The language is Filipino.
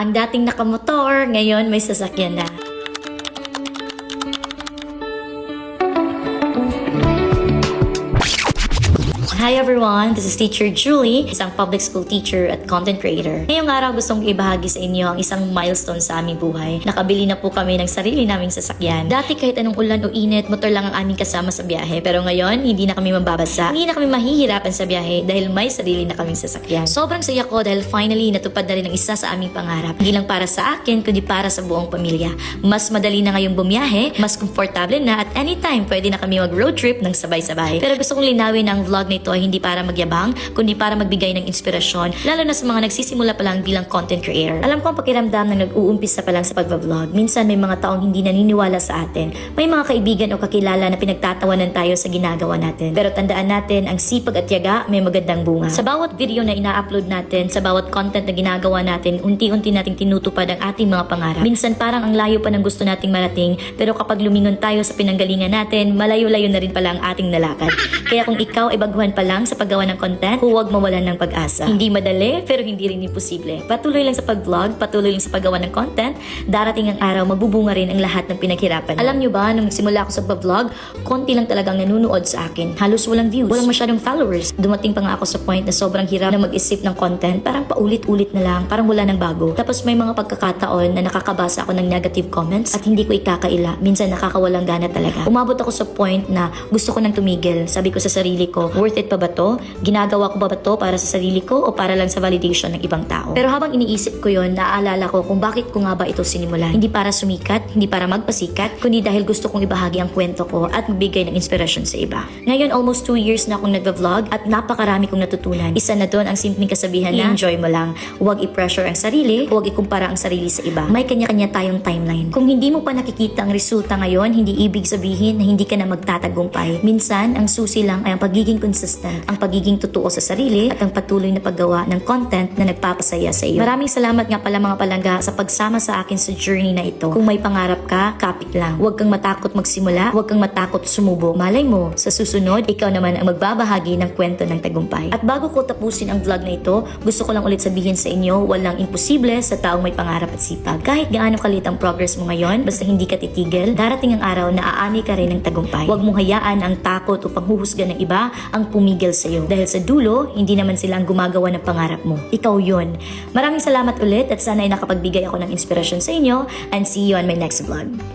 Ang dating nakamotor, ngayon may sasakyan na. Hi everyone, this is Teacher Julie, isang public school teacher at content creator. Ngayong araw gustong ibahagi sa inyo ang isang milestone sa aming buhay. Nakabili na po kami ng sarili naming sasakyan. Dati kahit anong ulan o init, motor lang ang aming kasama sa biyahe. Pero ngayon, hindi na kami mababasa. Hindi na kami mahihirapan sa biyahe dahil may sarili na kaming sasakyan. Sobrang saya ko dahil finally natupad na rin ang isa sa aming pangarap. Hindi lang para sa akin, kundi para sa buong pamilya. Mas madali na ngayong bumiyahe, mas komportable na at anytime pwede na kami mag-road trip ng sabay-sabay. Pero gusto kong linawin ang vlog na ito ay hindi para magyabang, kundi para magbigay ng inspirasyon, lalo na sa mga nagsisimula pa lang bilang content creator. Alam ko ang pakiramdam na nag-uumpisa pa lang sa pagbablog. Minsan may mga taong hindi naniniwala sa atin. May mga kaibigan o kakilala na pinagtatawanan tayo sa ginagawa natin. Pero tandaan natin, ang sipag at tiyaga may magandang bunga. Sa bawat video na ina-upload natin, sa bawat content na ginagawa natin, unti-unti nating tinutupad ang ating mga pangarap. Minsan parang ang layo pa ng gusto nating marating, pero kapag lumingon tayo sa pinanggalingan natin, malayo-layo na rin pala ang ating nalakad. Kaya kung ikaw ay baguhan pa lang sa paggawa ng content, huwag mawalan ng pag-asa. Hindi madali, pero hindi rin imposible. Patuloy lang sa pag-vlog, patuloy lang sa paggawa ng content, darating ang araw, magbubunga rin ang lahat ng pinaghirapan. Alam nyo ba, nung nagsimula ako sa pag-vlog, konti lang talagang nanunood sa akin. Halos walang views, walang masyadong followers. Dumating pa nga ako sa point na sobrang hirap na mag-isip ng content, parang paulit-ulit na lang, parang wala nang bago. Tapos may mga pagkakataon na nakakabasa ako ng negative comments at hindi ko ikakaila. Minsan nakakawalang gana talaga. Umabot ako sa point na gusto ko nang tumigil. Sabi ko sa sarili ko, worth it pa ba to? Ginagawa ko ba to para sa sarili ko o para lang sa validation ng ibang tao? Pero habang iniisip ko yon, naaalala ko kung bakit ko nga ba ito sinimulan. Hindi para sumikat, hindi para magpasikat, kundi dahil gusto kong ibahagi ang kwento ko at magbigay ng inspirasyon sa iba. Ngayon, almost 2 years na akong nagva-vlog at napakarami kong natutunan. Isa na doon ang simpleng kasabihan na enjoy mo lang. Huwag i-pressure ang sarili, huwag ikumpara ang sarili sa iba. May kanya-kanya tayong timeline. Kung hindi mo pa nakikita ang resulta ngayon, hindi ibig sabihin na hindi ka na magtatagumpay. Minsan, ang susi lang ay ang pagiging consistent, ang pagiging totoo sa sarili at ang patuloy na paggawa ng content na nagpapasaya sa iyo. Maraming salamat nga pala mga palangga sa pagsama sa akin sa journey na ito. Kung may pangarap ka, kapit lang. Huwag kang matakot magsimula, huwag kang matakot sumubo. Malay mo, sa susunod, ikaw naman ang magbabahagi ng kwento ng tagumpay. At bago ko tapusin ang vlog na ito, gusto ko lang ulit sabihin sa inyo, walang imposible sa taong may pangarap at sipag. Kahit gaano kalit ang progress mo ngayon, basta hindi ka titigil, darating ang araw na aani ka rin ng tagumpay. Huwag mong hayaan ang takot o panghuhusga ng iba ang pumigil sa iyo. Dahil sa dulo, hindi naman sila ang gumagawa ng pangarap mo. Ikaw yun. Maraming salamat ulit at sana ay nakapagbigay ako ng inspirasyon sa inyo and see you on my next vlog.